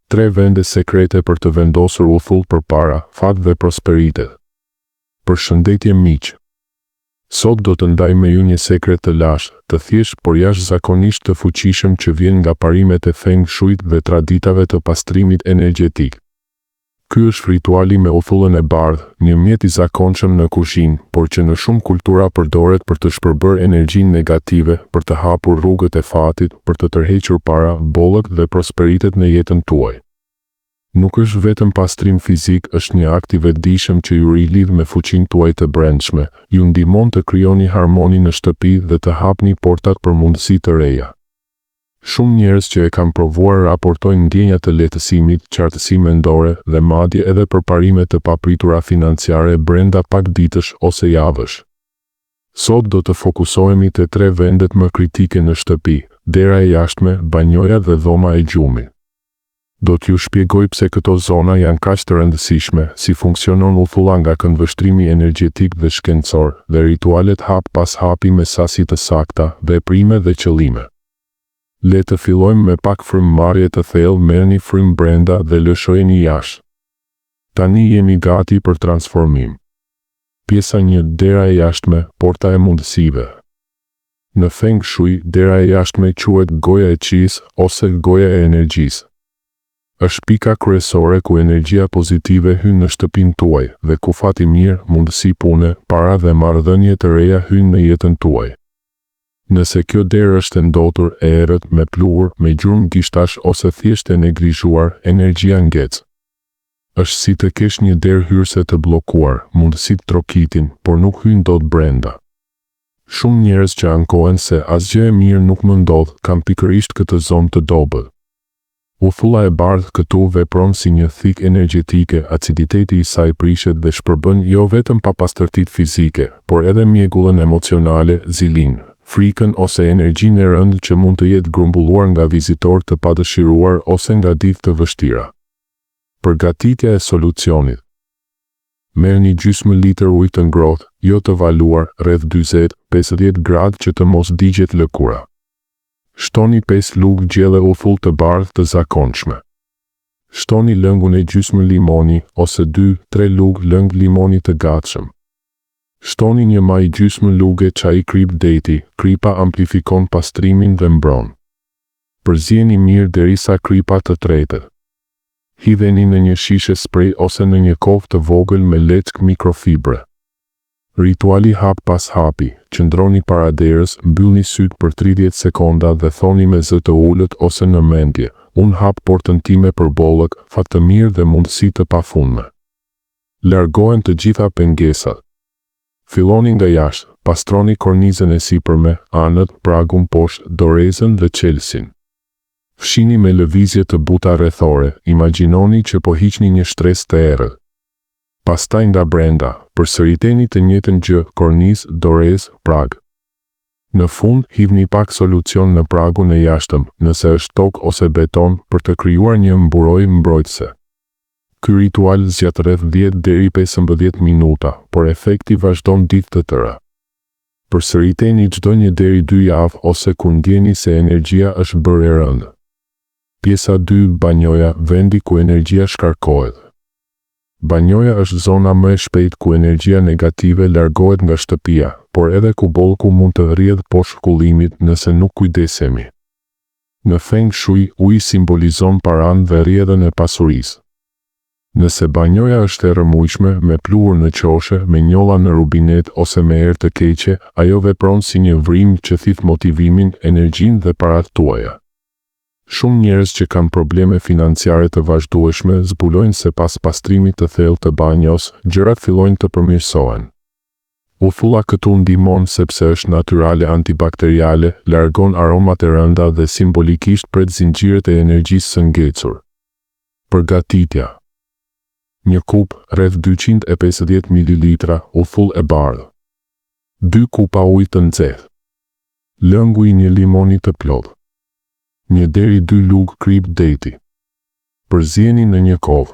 3 vende sekrete për të vendosur uthull përpara fat dhe prosperitet. Përshëndetje miq. Sot do të ndaj me ju një sekret të lashtë, të thjeshtë por jashtëzakonisht të fuqishëm që vjen nga parimet e Feng Shuit dhe traditave të pastrimit energjetik. Ky është rituali me uthullën e bardhë, një mjet i zakonshëm në kuzhinë, por që në shumë kultura përdoret për të shpërbërë energjinë negative, për të hapur rrugët e fatit, për të tërhequr para, bollëk dhe prosperitet në jetën tuaj. Nuk është vetëm pastrim fizik, është një akt i vetëdijshëm që ju rilidh me fuqinë tuaj të brendshme, ju ndihmon të krijoni harmoni në shtëpi dhe të hapni portat për mundësi të reja. Shumë njerëz që e kanë provuar raportojnë ndjenja të lehtësimit, qartësi mendore dhe madje edhe përparime të papritura financiare brenda pak ditësh ose javësh. Sot do të fokusohemi te 3 vendet më kritike në shtëpi: dera e jashtme, banjoja dhe dhoma e gjumit. Do t'ju shpjegoj pse këto zona janë kaq të rëndësishme, si funksionon uthulla nga këndvështrimi energjetik dhe shkencor, dhe ritualet hap pas hapi me sasi të sakta, veprime dhe qëllime. Le të fillojmë me pak frymëmarrje të thellë, merrni frymë brenda dhe lëshojeni jashtë. Tani jemi gati për transformim. Pjesa 1: dera e jashtme, porta e mundësive. Në Feng Shui, dera e jashtme quhet goja e qis ose goja e energjisë. Është pika kryesore ku energjia pozitive hyn në shtëpinë tuaj dhe ku fati mirë, mundësi pune, para dhe marrëdhënie të reja hyn në jetën tuaj. Nëse kjo derë është ndotur, e errët, me pluhur, me gjurmë gishtash ose thjesht e neglizhuar, energjia ngec. Është si të kesh një derë hyrëse të bllokuar, mundësit trokitin, por nuk hyn dot brenda. Shumë njerëz që ankohen se asgjë e mirë nuk më ndodh, kanë pikërisht këtë zonë të dobët. Uthulla e bardhë këtu vepron si një thikë energjetike, aciditeti i saj prishet dhe shpërbën jo vetëm papastërtitë fizike, por edhe mjegullën emocionale, zilinë, frikën ose energjinë e rëndë që mund të jetë grumbulluar nga vizitorë të padëshiruar ose nga ditë të vështira. Përgatitja e solucionit. Merrni gjysmë litër ujë të ngrohtë, jo të valuar, rreth 40-50 gradë që të mos digjet lëkura. Shtoni 5 lugë gjelle uthull të bardhë të zakonshme. Shtoni lëngun e gjysmë limoni ose 2-3 lugë lëng limoni të gatshëm. Shtoni një maj gjysmë lugë çaji krip deti, kripa amplifikon pastrimin dhe mbron. Përzieni mirë derisa kripa të tretet. Hidheni në një shishe sprej ose në një kovë të vogël me leckë mikrofibre. Rituali hap pas hapi, qëndroni para derës, mbyllni syt për 30 sekonda dhe thoni me zë të ulët ose në mendje: unë hap portën time për bollëk, fat të mirë dhe mundësi të pafundme. Largohen të gjitha pengesat. Filloni nga jashtë, pastroni kornizën e sipërme, anët, pragun poshtë, dorezën dhe qelsin. Fshini me lëvizje të buta rrethore, imagjinoni që po hiqni një shtresë të errët. Pastaj nga brenda, përsëriteni të njëjtën gjë, kornizë, dorezë, prag. Në fund, hidhni pak solucion në pragun e jashtëm, nëse është tokë ose beton, për të krijuar një mburojë mbrojtëse. Ky ritual zgjat rreth 10 deri 15 minuta, por efekti vazhdon ditë të tëra. Përsëriteni çdo 1 deri 2 javë ose kur ndjeni se energjia është bërë e rëndë. Pjesa 2: banjoja, vendi ku energjia shkarkohet. Banjoja është zona më e shpejtë ku energjia negative largohet nga shtëpia, por edhe ku bollku mund të rrjedhë poshtë shkullimit nëse nuk kujdesemi. Në Feng Shui, uji simbolizon paranë dhe rrjedhën e pasurisë. Nëse banjoja është e rrëmujshme, me pluhur në qoshe, me njolla në rubinet ose me erë të keqe, ajo vepron si një vrim që thith motivimin, energjinë dhe paratë tuaja. Shumë njerëz që kanë probleme financiare të vazhdueshme zbulojnë se pas pastrimit të thellë të banjos, gjërat fillojnë të përmirësohen. Uthulla këtu ndihmon sepse është natyrale, antibakteriale, largon aromat e rënda dhe simbolikisht pret zinxhiret e energjisë së ngecur. Përgatitja. Një kup, rreth 250 ml, uthull e bardhë. 2 kupa ujë të nxehtë. Lëngu i 1 limoni të plotë. 1 deri 2 lugë krip deti. Përzieni në një kovë.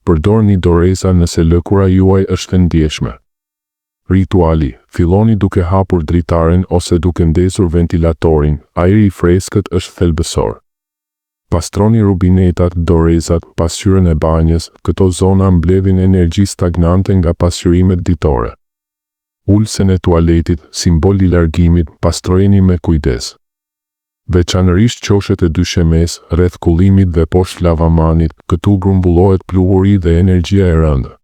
Përdorni doreza nëse lëkura juaj është e ndjeshme. Rituali: filloni duke hapur dritaren ose duke ndezur ventilatorin, ajri i freskët është thelbësor. Pastroni rubinetat, dorezat, pasqyrën e banjës, këto zona mbledhin energji stagnante nga pasqyrimet ditore. Ulsen e tualetit, simbol i largimit, pastrojeni me kujdes. Veçanërisht qoshet e dyshemes, rreth kullimit dhe poshtë lavamanit, këtu grumbullohet pluhuri dhe energjia e rëndë.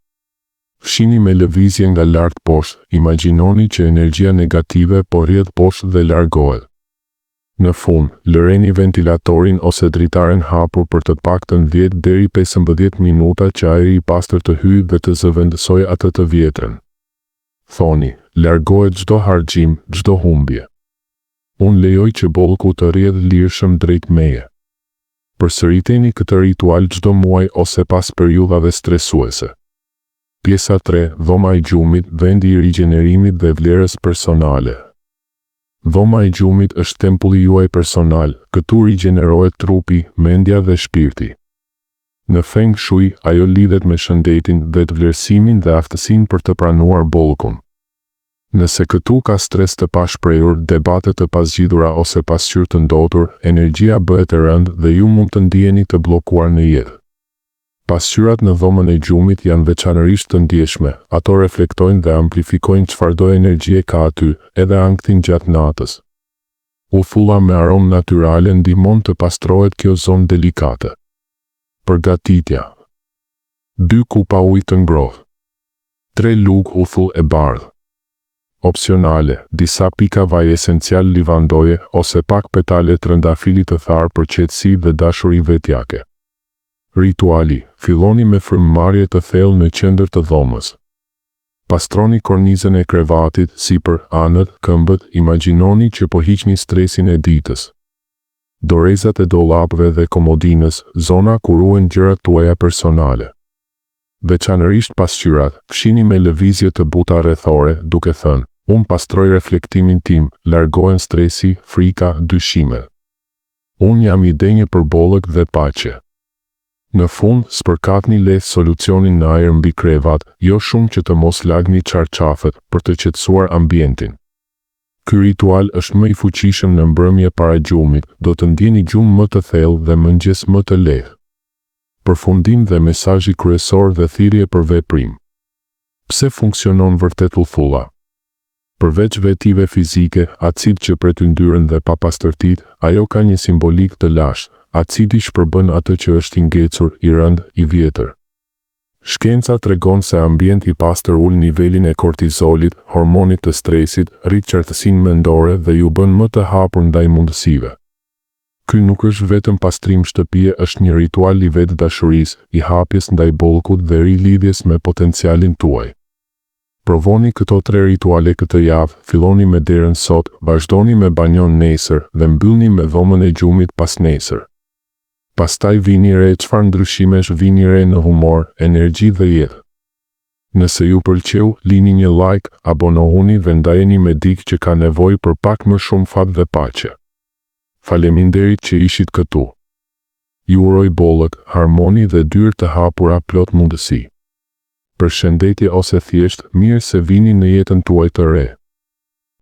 Fshini me lëvizje nga lart poshtë, imagjinoni që energjia negative po rrjedh poshtë dhe largohet. Në fund, lëreni ventilatorin ose dritaren hapur për të paktën 10 deri 15 minuta që ajri i pastër të hyjë dhe të zëvendësojë atë të vjetrën. Thoni, largohet çdo harxhim, çdo humbje. Unë lejoj që bollku të rrjedhë lirshëm drejt meje. Përsëriteni këtë ritual çdo muaj ose pas periudhave stresuese. Pjesa 3, dhoma e gjumit, vendi i rigjenerimit dhe vlerës personale. Dhoma e gjumit është tempulli juaj personal, këtu rigjenerohet trupi, mendja dhe shpirti. Në Feng Shui, ajo lidhet me shëndetin dhe të vlerësimin dhe aftësinë për të pranuar bollkun. Nëse këtu ka stres të pashprehur, debate të pasgjidhura ose pasqyrë të ndotur, energjia bëhet e rëndë dhe ju mund të ndiheni të bllokuar në jetë. Pasqyrat në dhomën e gjumit janë veçanërisht të ndjeshme, ato reflektojnë dhe amplifikojnë çfarëdo energjie ka aty, edhe anktin gjatë natës. Uthulla me aromë natyrale ndihmon të pastrohet kjo zonë delikate. Përgatitja. 2 kupa ujë të ngrohtë. 3 lugë uthull e bardhë. Opsionale, disa pika vaj esencial livandoje ose pak petale trëndafilit të tharë për qetësi dhe dashuri vetjake. Rituali, filloni me frymëmarrje të thellë në qendër të dhomës. Pastroni kornizën e krevatit, sipër, anët, këmbët, imagjinoni që po hiqni stresin e ditës. Dorezat e dollapëve dhe komodinës, zona ku ruhen gjërat tuaja personale. Veçanërisht pasqyrat, fshini me lëvizje të buta rrethore, duke thënë, unë pastroj reflektimin tim, largohen stresi, frika, dyshimet. Unë jam i denjë për bollëk dhe paqe. Në fund, spërkatni lehtë solucionin në ajër mbi krevat, jo shumë që të mos lagni çarçafet, për të qetësuar ambientin. Ky ritual është më i fuqishëm në mbrëmje para gjumit, do të ndjeni gjumë më të thellë dhe mëngjes më të lehtë. Përfundim dhe mesazhi kryesor dhe thirrje për veprim. Pse funksionon vërtet uthulla? Përveç vetive fizike, acid që pretyndyren dhe papastërtit, ajo ka një simbolik të lashtë. Acidi shpërbën atë që është i ngecur, i rënd, i vjetër. Shkenca tregon se ambienti i pastër ul nivelin e kortizolit, hormonit të stresit, rrit qartësinë mendore dhe ju bën më të hapur ndaj mundësive. Ky nuk është vetëm pastrim shtëpie, është një ritual i vetë dashurisë, i hapjes ndaj bollkut dhe rilidhjes me potencialin tuaj. Provoni këto 3 rituale këtë javë, filloni me derën sot, vazhdoni me banjon nesër dhe mbyllni me dhomën e gjumit pas nesër. Pastaj vini re çfarë ndryshimesh vini re në humor, energji dhe jetë. Nëse ju pëlqeu, lini një like, abonohuni dhe ndajeni me dikë që ka nevojë për pak më shumë fat dhe paqe. Faleminderit që ishit këtu. Ju uroj bollëk, harmoni dhe dyrë të hapura plot mundësi. Përshëndetje ose thjesht, mirë se vini në jetën tuaj të re.